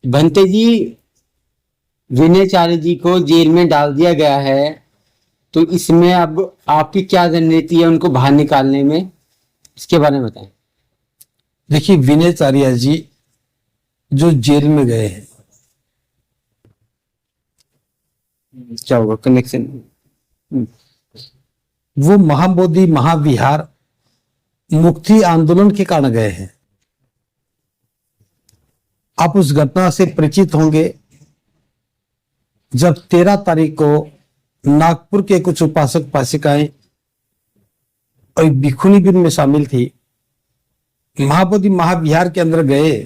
भंते जी, विनयचार्य जी को जेल में डाल दिया गया है, तो इसमें अब आपकी क्या रणनीति है उनको बाहर निकालने में, इसके बारे में बताएं। देखिए, विनयचार्य जी जो जेल में गए हैं, क्या होगा कनेक्शन? वो महाबोधि महाविहार मुक्ति आंदोलन के कारण गए हैं। आप उस घटना से परिचित होंगे जब 13 तारीख को नागपुर के कुछ उपासक उपासिकाएं और भिखुनी भी उनमें शामिल थी, महाबोधि महाविहार के अंदर गए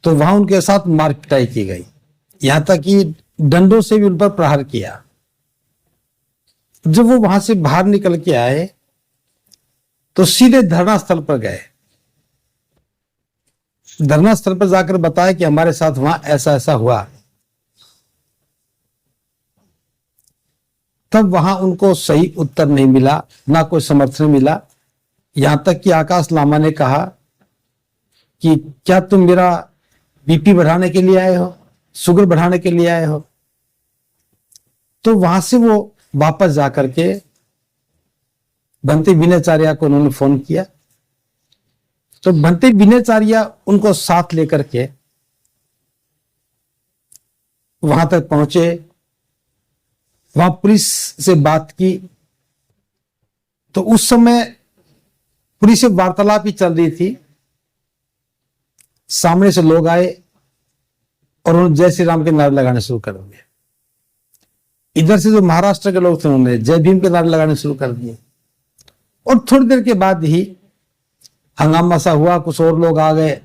तो वहां उनके साथ मार पिटाई की गई, यहां तक कि डंडों से भी उन पर प्रहार किया। जब वो वहां से बाहर निकल के आए तो सीधे धरना स्थल पर गए। धरना स्थल पर जाकर बताया कि हमारे साथ वहां ऐसा ऐसा हुआ। तब वहां उनको सही उत्तर नहीं मिला, ना कोई समर्थन मिला। यहां तक कि आकाश लामा ने कहा कि क्या तुम मेरा बीपी बढ़ाने के लिए आए हो, शुगर बढ़ाने के लिए आए हो? तो वहां से वो वापस जाकर के भंते विनयचार्य को उन्होंने फोन किया। तो भंते विनयचार्य उनको साथ लेकर के वहां तक पहुंचे, वहां पुलिस से बात की। तो उस समय पुलिस से वार्तालाप ही चल रही थी। सामने से लोग आए और उन्होंने जय श्री राम के नारे लगाने शुरू कर दिए। इधर से जो महाराष्ट्र के लोग थे उन्होंने जय भीम के नारे लगाने शुरू कर दिए। और थोड़ी देर के बाद ही हंगामा सा हुआ, कुछ और लोग आ गए,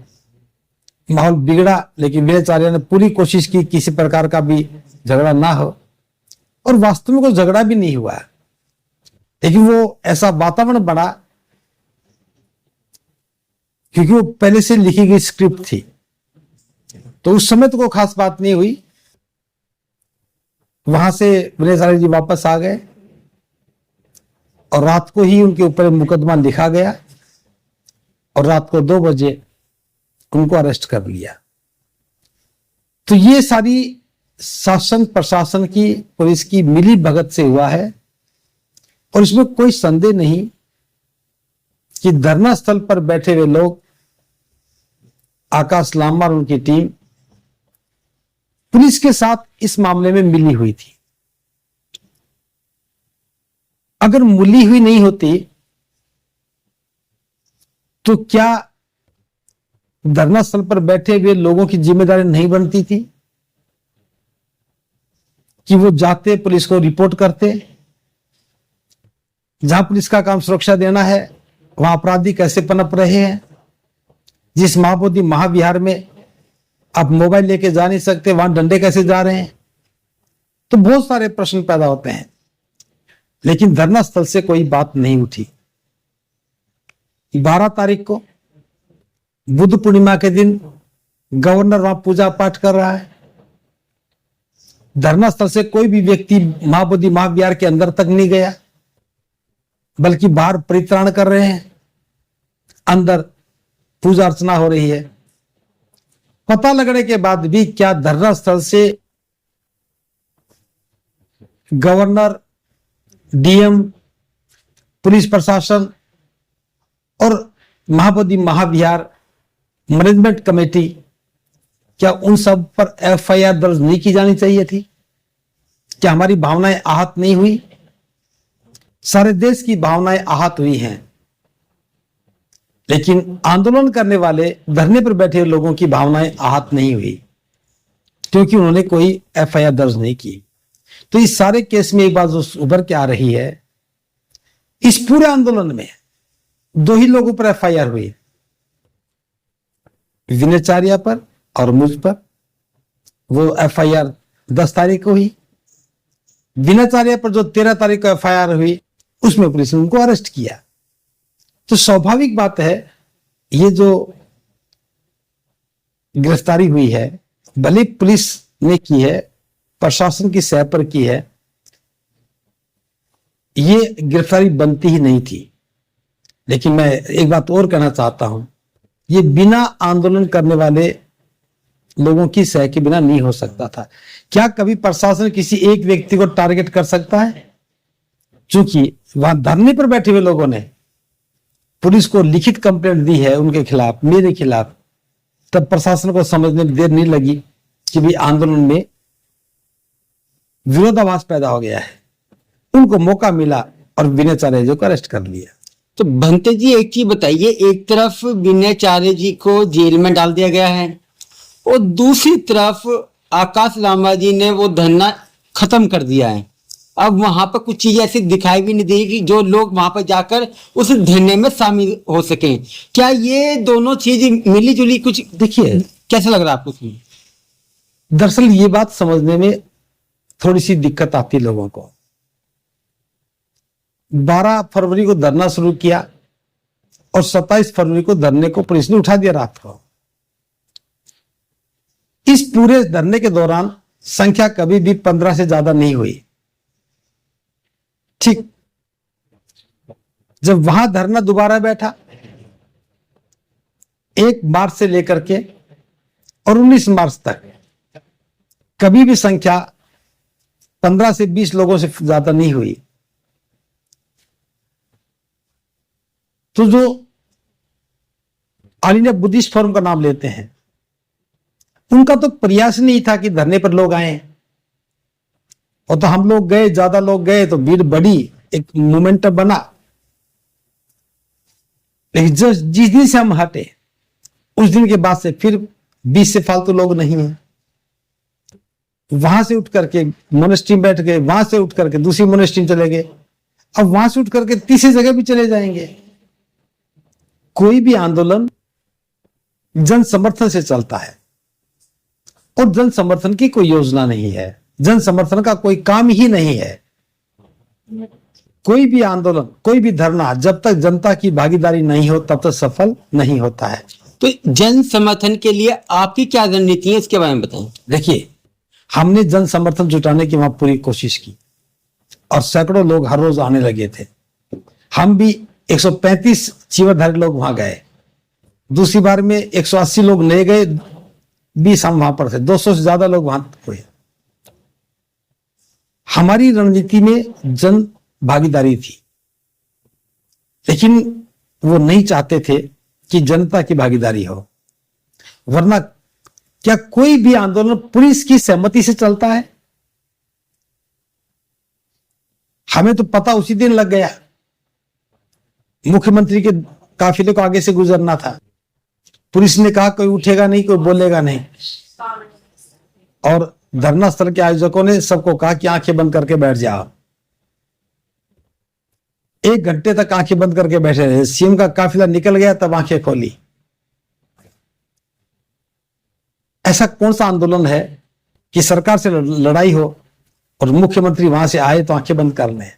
माहौल बिगड़ा। लेकिन विनयचार्य ने पूरी कोशिश की किसी प्रकार का भी झगड़ा ना हो, और वास्तव में कोई झगड़ा भी नहीं हुआ। लेकिन वो ऐसा वातावरण बना क्योंकि वो पहले से लिखी गई स्क्रिप्ट थी। तो उस समय तो कोई खास बात नहीं हुई। वहां से विनयचार्य जी वापस आ गए और रात को ही उनके ऊपर मुकदमा लिखा गया और रात को 2 बजे उनको अरेस्ट कर लिया। तो ये सारी शासन प्रशासन की, पुलिस की मिली भगत से हुआ है। और इसमें कोई संदेह नहीं कि धरना स्थल पर बैठे हुए लोग, आकाश लामा और उनकी टीम पुलिस के साथ इस मामले में मिली हुई थी। अगर मिली हुई नहीं होती तो क्या धरना स्थल पर बैठे हुए लोगों की जिम्मेदारी नहीं बनती थी कि वो जाते पुलिस को रिपोर्ट करते? जहां पुलिस का काम सुरक्षा देना है, वहां अपराधी कैसे पनप रहे हैं? जिस महाबोधि महाविहार में आप मोबाइल लेके जा नहीं सकते, वहां डंडे कैसे जा रहे हैं? तो बहुत सारे प्रश्न पैदा होते हैं। लेकिन धरना स्थल से कोई बात नहीं उठी। 12 तारीख को बुद्ध पूर्णिमा के दिन गवर्नर वहां पूजा पाठ कर रहा है। धरना स्थल से कोई भी व्यक्ति महाबोधि महाविहार के अंदर तक नहीं गया, बल्कि बाहर परित्राण कर रहे हैं, अंदर पूजा अर्चना हो रही है। पता लगने के बाद भी क्या धरना स्थल से गवर्नर, डीएम, पुलिस प्रशासन और महाबोधि महाविहार मैनेजमेंट कमेटी, क्या उन सब पर एफआईआर दर्ज नहीं की जानी चाहिए थी? क्या हमारी भावनाएं आहत नहीं हुई? सारे देश की भावनाएं आहत हुई हैं, लेकिन आंदोलन करने वाले, धरने पर बैठे लोगों की भावनाएं आहत नहीं हुई क्योंकि उन्होंने कोई एफआईआर दर्ज नहीं की। तो इस सारे केस में एक बात जो उभर के आ रही है, इस पूरे आंदोलन में 2 ही लोगों पर एफआईआर हुई, विनयचार्य पर और मुझ पर। वो एफआईआर 10 तारीख को हुई। विनयचार्य पर जो 13 तारीख को एफआईआर हुई, उसमें पुलिस ने उनको अरेस्ट किया। तो स्वाभाविक बात है, ये जो गिरफ्तारी हुई है, भले पुलिस ने की है, प्रशासन की सह पर की है, ये गिरफ्तारी बनती ही नहीं थी। लेकिन मैं एक बात और कहना चाहता हूं, ये बिना आंदोलन करने वाले लोगों की सह के बिना नहीं हो सकता था। क्या कभी प्रशासन किसी एक व्यक्ति को टारगेट कर सकता है? चूंकि वहां धरने पर बैठे हुए लोगों ने पुलिस को लिखित कंप्लेंट दी है उनके खिलाफ, मेरे खिलाफ, तब प्रशासन को समझने में देर नहीं लगी कि भी आंदोलन में विरोधाभास पैदा हो गया है। उनको मौका मिला और विनय चार्य को अरेस्ट कर लिया। तो भंते जी एक चीज बताइए, एक तरफ विनय चार्य जी को जेल में डाल दिया गया है और दूसरी तरफ आकाश लांबा जी ने वो धरना खत्म कर दिया है। अब वहां पर कुछ चीजें ऐसी दिखाई भी नहीं दी कि जो लोग वहां पर जाकर उस धरने में शामिल हो सकें। क्या ये दोनों चीज मिली जुली कुछ, देखिए कैसा लग रहा है आपको? दरअसल ये बात समझने में थोड़ी सी दिक्कत आती है लोगों को। 12 फरवरी को धरना शुरू किया और 27 फरवरी को धरने को पुलिस ने उठा दिया रात को। इस पूरे धरने के दौरान संख्या कभी भी 15 से ज्यादा नहीं हुई। ठीक जब वहां धरना दोबारा बैठा 1 मार्च से लेकर के और 19 मार्च तक कभी भी संख्या 15 से 20 लोगों से ज्यादा नहीं हुई। तो जो ऑल इंडिया बुद्धिस्ट फोरम का नाम लेते हैं, उनका तो प्रयास नहीं था कि धरने पर लोग आए, और तो हम लोग गए, ज्यादा लोग गए तो भीड़ बढ़ी, एक मोमेंटम बना। लेकिन जिस दिन से हम हटे उस दिन के बाद से फिर 20 से फालतू लोग नहीं है। वहां से उठ करके मोनेस्ट्री में बैठ गए, वहां से उठ करके दूसरी मोनेस्ट्री में चले गए, अब वहां से उठ करके तीसरी जगह भी चले जाएंगे। कोई भी आंदोलन जन समर्थन से चलता है और जन समर्थन की कोई योजना नहीं है, जन समर्थन का कोई काम ही नहीं है। कोई भी आंदोलन, कोई भी धरना जब तक जनता की भागीदारी नहीं हो तब तक सफल नहीं होता है। तो जन समर्थन के लिए आपकी क्या रणनीति है, इसके बारे में बताएं। देखिए, हमने जन समर्थन जुटाने की वहां पूरी कोशिश की और सैकड़ों लोग हर रोज आने लगे थे। हम भी 135 चीवरधारी लोग वहां गए, दूसरी बार में 180 लोग नए गए, 20 हम वहां पर थे, 200 से ज्यादा लोग वहां हुए। हमारी रणनीति में जन भागीदारी थी, लेकिन वो नहीं चाहते थे कि जनता की भागीदारी हो। वरना क्या कोई भी आंदोलन पुलिस की सहमति से चलता है? हमें तो पता उसी दिन लग गया, मुख्यमंत्री के काफिले को आगे से गुजरना था। पुलिस ने कहा कोई उठेगा नहीं, कोई बोलेगा नहीं, और धरना स्थल के आयोजकों ने सबको कहा कि आंखें बंद करके बैठ जाओ। 1 घंटे तक आंखें बंद करके बैठे रहे। सीएम का काफिला निकल गया तब आंखें खोली। ऐसा कौन सा आंदोलन है कि सरकार से लड़ाई हो और मुख्यमंत्री वहां से आए तो आंखें बंद कर लें?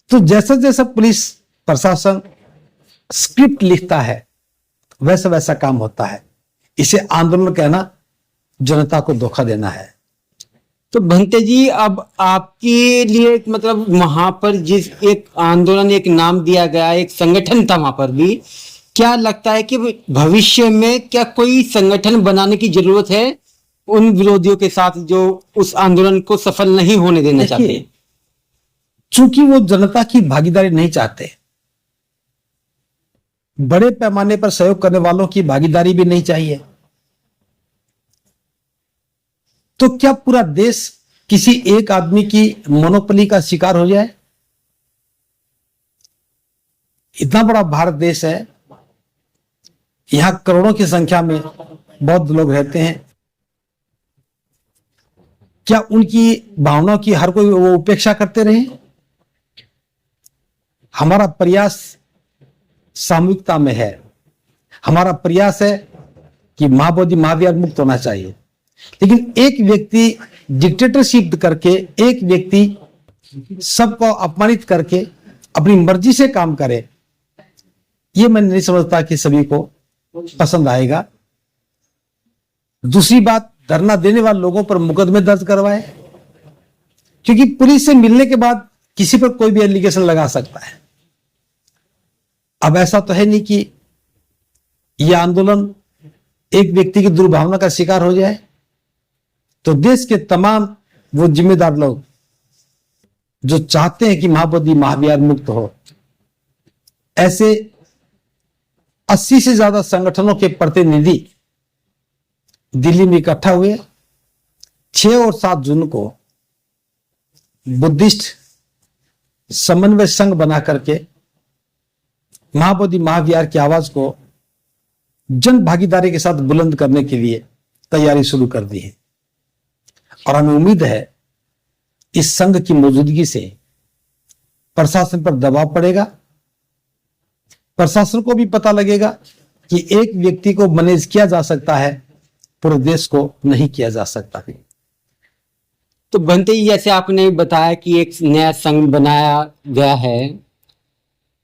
तो जैसा जैसा पुलिस प्रशासन स्क्रिप्ट लिखता है वैसा वैसा काम होता है। इसे आंदोलन कहना जनता को धोखा देना है। तो भंते जी, अब आपके लिए मतलब वहां पर जिस एक आंदोलन, एक नाम दिया गया, एक संगठन था वहां पर भी, क्या लगता है कि भविष्य में क्या कोई संगठन बनाने की जरूरत है उन विरोधियों के साथ जो उस आंदोलन को सफल नहीं होने देना चाहते? चूंकि वो जनता की भागीदारी नहीं चाहते, बड़े पैमाने पर सहयोग करने वालों की भागीदारी भी नहीं चाहिए, तो क्या पूरा देश किसी एक आदमी की मोनोपोली का शिकार हो जाए? इतना बड़ा भारत देश है, यहां करोड़ों की संख्या में बौद्ध लोग रहते हैं। क्या उनकी भावनाओं की हर कोई वो उपेक्षा करते रहे? हमारा प्रयास सामूहिकता में है। हमारा प्रयास है कि महाबोधि महावीर मुक्त होना चाहिए, लेकिन एक व्यक्ति डिक्टेटरशिप करके, एक व्यक्ति सबको अपमानित करके अपनी मर्जी से काम करे, ये मैं नहीं समझता कि सभी को पसंद आएगा। दूसरी बात, धरना देने वाले लोगों पर मुकदमे दर्ज करवाए, क्योंकि पुलिस से मिलने के बाद किसी पर कोई भी एलिगेशन लगा सकता है। अब ऐसा तो है नहीं कि यह आंदोलन एक व्यक्ति की दुर्भावना का शिकार हो जाए, तो देश के तमाम वो जिम्मेदार लोग जो चाहते हैं कि महाबोधि महाविहार मुक्त हो, ऐसे 80 से ज्यादा संगठनों के प्रतिनिधि दिल्ली में इकट्ठा हुए। 6 और 7 जून को बुद्धिस्ट समन्वय संघ बना करके महाबोधि महाविहार की आवाज को जन भागीदारी के साथ बुलंद करने के लिए तैयारी शुरू कर दी है। और हमें उम्मीद है इस संघ की मौजूदगी से प्रशासन पर दबाव पड़ेगा, प्रशासन को भी पता लगेगा कि एक व्यक्ति को मैनेज किया जा सकता है, पूरे देश को नहीं किया जा सकता। तो बनते ही जैसे आपने बताया कि एक नया संघ बनाया गया है,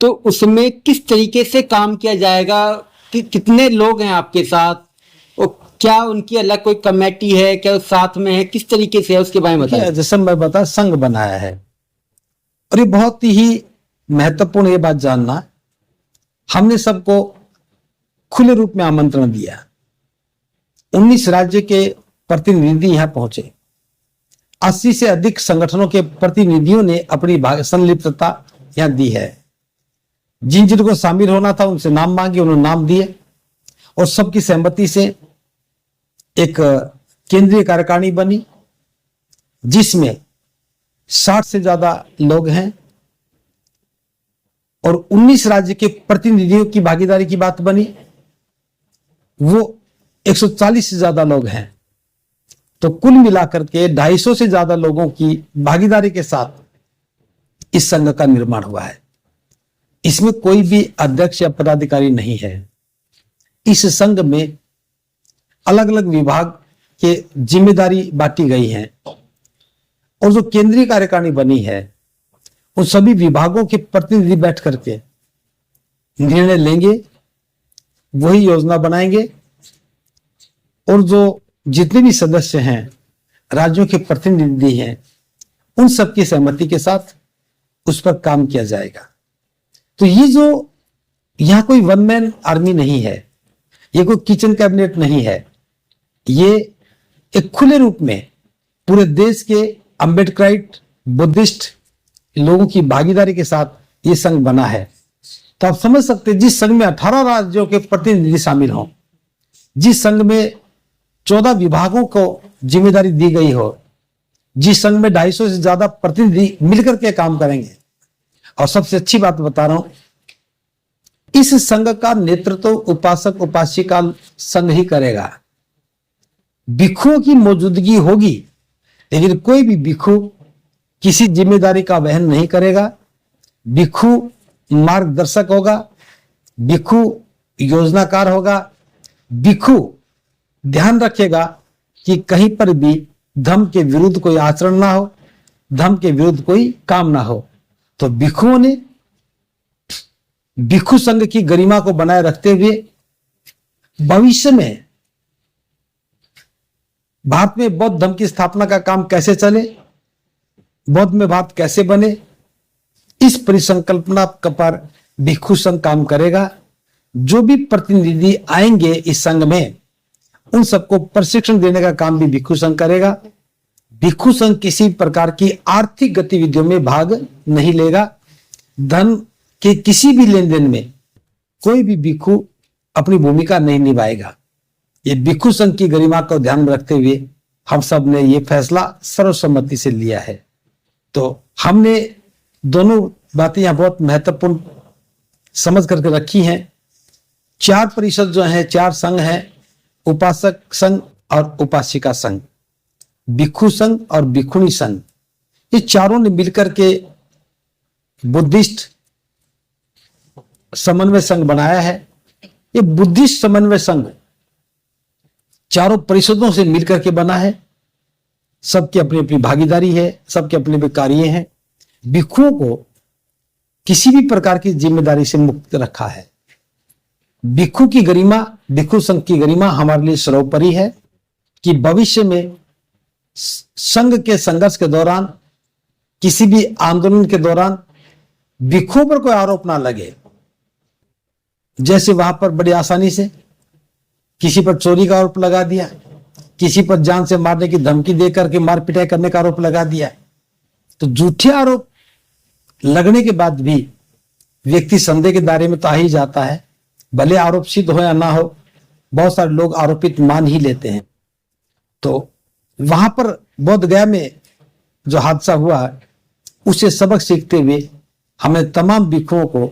तो उसमें किस तरीके से काम किया जाएगा, कि कितने लोग हैं आपके साथ, और क्या उनकी अलग कोई कमेटी है, क्या साथ में है, किस तरीके से है, उसके बारे में बताइए। जैसे मैं बता, संघ बनाया है और ये बहुत ही महत्वपूर्ण ये बात जानना, हमने सबको खुले रूप में आमंत्रण दिया। 19 राज्य के प्रतिनिधि यहां पहुंचे। 80 से अधिक संगठनों के प्रतिनिधियों ने अपनी संलिप्तता यहां दी है। जिन जिनको शामिल होना था उनसे नाम मांगे, उन्होंने नाम दिए और सबकी सहमति से एक केंद्रीय कार्यकारिणी बनी, जिसमें 60 से ज्यादा लोग हैं और 19 राज्य के प्रतिनिधियों की भागीदारी की बात बनी, वो 140 से ज्यादा लोग हैं। तो कुल मिलाकर के 250 से ज्यादा लोगों की भागीदारी के साथ इस संघ का निर्माण हुआ है। इसमें कोई भी अध्यक्ष या पदाधिकारी नहीं है। इस संघ में अलग अलग विभाग के जिम्मेदारी बांटी गई है और जो केंद्रीय कार्यकारिणी बनी है उन सभी विभागों के प्रतिनिधि बैठ करके निर्णय लेंगे, वही योजना बनाएंगे और जो जितने भी सदस्य हैं, राज्यों के प्रतिनिधि हैं, उन सबकी सहमति के साथ उस पर काम किया जाएगा। तो ये जो यहां कोई वन मैन आर्मी नहीं है, ये कोई किचन कैबिनेट नहीं है, ये एक खुले रूप में पूरे देश के अम्बेडकराइट बुद्धिस्ट लोगों की भागीदारी के साथ ये संघ बना है। तो आप समझ सकते हैं, जिस संघ में 18 राज्यों के प्रतिनिधि शामिल हों, जिस संघ में 14 विभागों को जिम्मेदारी दी गई हो, जिस संघ में 250 से ज्यादा प्रतिनिधि मिलकर के काम करेंगे, और सबसे अच्छी बात बता रहा हूं, इस संघ का नेतृत्व उपासक उपासिका संघ ही करेगा। भिक्षुओं की मौजूदगी होगी, लेकिन कोई भी भिक्षु किसी जिम्मेदारी का वहन नहीं करेगा। भिक्षु मार्गदर्शक होगा, भिक्षु योजनाकार होगा, भिक्षु ध्यान रखेगा कि कहीं पर भी धर्म के विरुद्ध कोई आचरण ना हो, धर्म के विरुद्ध कोई काम ना हो। तो भिक्षुओं ने भिक्षु संघ की गरिमा को बनाए रखते हुए भविष्य में भारत में बौद्ध धर्म की स्थापना का काम कैसे चले, बौद्ध में भारत कैसे बने, इस परिसंकल्पना पर भिक्षु संघ काम करेगा। जो भी प्रतिनिधि आएंगे इस संघ में, उन सबको प्रशिक्षण देने का काम भी भिक्षु संघ करेगा। भिक्षु संघ किसी प्रकार की आर्थिक गतिविधियों में भाग नहीं लेगा। धन के किसी भी लेन देन में कोई भी भिक्षु अपनी भूमिका नहीं निभाएगा। ये भिक्षु संघ की गरिमा को ध्यान में रखते हुए हम सब ने ये फैसला सर्वसम्मति से लिया है। तो हमने दोनों बातें यहां बहुत महत्वपूर्ण समझ करके रखी हैं। 4 परिषद जो है, 4 संघ हैं, उपासक संघ और उपासिका संघ, भिक्षु संघ और भिक्षुणी संघ, ये चारों ने मिलकर के बुद्धिस्ट समन्वय संघ बनाया है। ये बुद्धिस्ट समन्वय संघ चारों परिषदों से मिलकर के बना है। सबकी अपनी अपनी भागीदारी है, सबके अपने अपने कार्य हैं। भिक्षुओं को किसी भी प्रकार की जिम्मेदारी से मुक्त रखा है। भिक्षु की गरिमा, भिक्षु संघ की गरिमा हमारे लिए सर्वोपरि है कि भविष्य में संघ के संघर्ष के दौरान, किसी भी आंदोलन के दौरान भिक्षुओं पर कोई आरोप ना लगे। जैसे वहां पर बड़ी आसानी से किसी पर चोरी का आरोप लगा दिया, किसी पर जान से मारने की धमकी दे करके मार पिटाई करने का आरोप लगा दिया। तो झूठे आरोप लगने के बाद भी व्यक्ति संदेह के दायरे में तो आ ही जाता है, भले आरोप सिद्ध हो या ना हो, बहुत सारे लोग आरोपित मान ही लेते हैं। तो वहां पर बोध गया में जो हादसा हुआ, उससे सबक सीखते हुए हमें तमाम भिक्षुओं को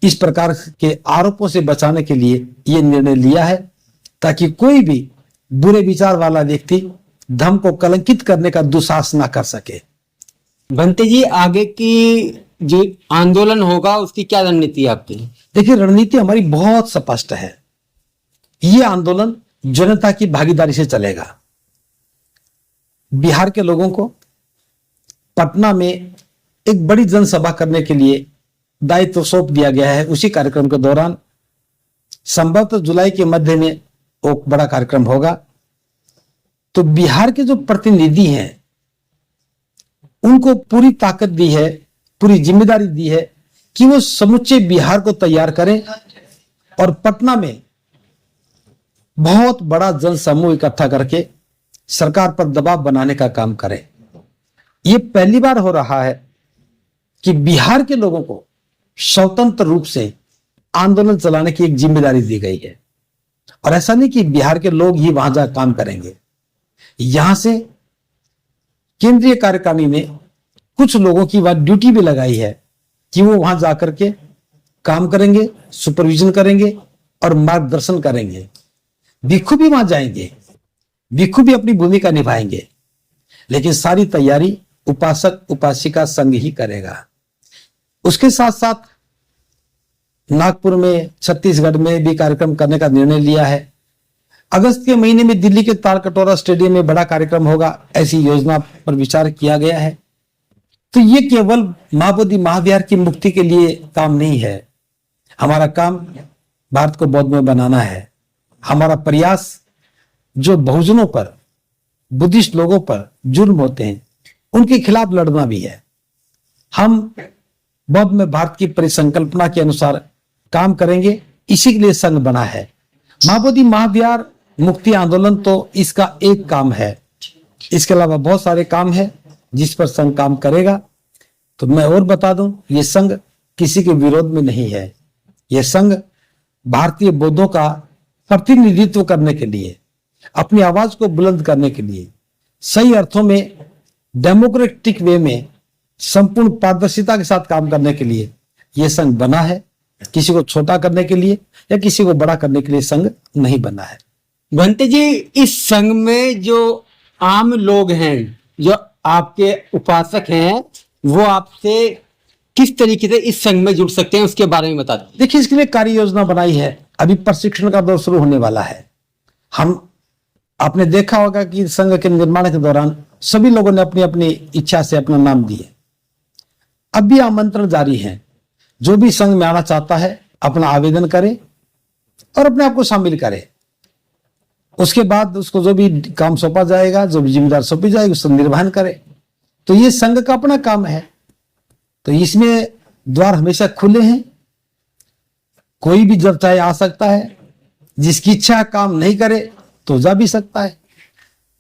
इस प्रकार के आरोपों से बचाने के लिए ये निर्णय लिया है, ताकि कोई भी बुरे विचार वाला व्यक्ति धर्म को कलंकित करने का दुस्साहस ना कर सके। भंते जी, आगे की जो आंदोलन होगा उसकी क्या रणनीति है आपकी? देखिए, रणनीति हमारी बहुत स्पष्ट है। ये आंदोलन जनता की भागीदारी से चलेगा। बिहार के लोगों को पटना में एक बड़ी जनसभा करने के लिए दायित्व सौंप दिया गया है। उसी कार्यक्रम के दौरान संभवतः जुलाई के मध्य में एक बड़ा कार्यक्रम होगा। तो बिहार के जो प्रतिनिधि हैं उनको पूरी ताकत दी है, पूरी जिम्मेदारी दी है कि वो समूचे बिहार को तैयार करें और पटना में बहुत बड़ा जन समूह इकट्ठा करके सरकार पर दबाव बनाने का काम करें। ये पहली बार हो रहा है कि बिहार के लोगों को स्वतंत्र रूप से आंदोलन चलाने की एक जिम्मेदारी दी गई है। और ऐसा नहीं कि बिहार के लोग ही वहां जाकर काम करेंगे, यहां से केंद्रीय कार्यकारिणी ने कुछ लोगों की वहां ड्यूटी भी लगाई है कि वो वहां जाकर के काम करेंगे, सुपरविजन करेंगे और मार्गदर्शन करेंगे। भिक्षु भी वहां जाएंगे, भिक्षु भी अपनी भूमिका निभाएंगे, लेकिन सारी तैयारी उपासक उपासिका संघ ही करेगा। उसके साथ साथ नागपुर में, छत्तीसगढ़ में भी कार्यक्रम करने का निर्णय लिया है। अगस्त के महीने में दिल्ली के तालकटोरा स्टेडियम में बड़ा कार्यक्रम होगा, ऐसी योजना पर विचार किया गया है। तो ये केवल महाबोधि महाविहार की मुक्ति के लिए काम नहीं है। हमारा काम भारत को बौद्धमय बनाना है। हमारा प्रयास जो बहुजनों पर, बुद्धिस्ट लोगों पर जुर्म होते हैं उनके खिलाफ लड़ना भी है। हम बौद्ध में भारत की परिसंकल्पना के अनुसार काम करेंगे, इसी के लिए संघ बना है। महाबोधि महाविहार मुक्ति आंदोलन तो इसका एक काम है, इसके अलावा बहुत सारे काम है जिस पर संघ काम करेगा। तो मैं और बता दूं, ये संघ किसी के विरोध में नहीं है। यह संघ भारतीय बौद्धों का प्रतिनिधित्व करने के लिए, अपनी आवाज को बुलंद करने के लिए, सही अर्थों में डेमोक्रेटिक वे में संपूर्ण पारदर्शिता के साथ काम करने के लिए यह संघ बना है। किसी को छोटा करने के लिए या किसी को बड़ा करने के लिए संघ नहीं बना है। भंते जी, इस संघ में जो आम लोग हैं, जो आपके उपासक हैं, वो आपसे किस तरीके से इस संघ में जुड़ सकते हैं, उसके बारे में बता दें। देखिए, इसके लिए कार्य योजना बनाई है। अभी प्रशिक्षण का दौर शुरू होने वाला है। आपने देखा होगा कि संघ के निर्माण के दौरान सभी लोगों ने अपनी अपनी इच्छा से अपना नाम दिए। अब भी आमंत्रण जारी है। जो भी संघ में आना चाहता है अपना आवेदन करे और अपने आप को शामिल करे। उसके बाद उसको जो भी काम सौंपा जाएगा, जो भी जिम्मेदारी सौंपी जाएगी, उसका निर्वहन करे। तो ये संघ का अपना काम है। तो इसमें द्वार हमेशा खुले हैं, कोई भी जब चाहे आ सकता है। जिसकी इच्छा काम नहीं करे तो जा भी सकता है।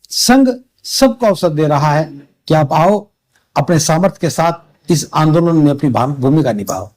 संघ सबको अवसर दे रहा है कि आप आओ, अपने सामर्थ्य के साथ इस आंदोलन में अपनी भूमिका निभाओ।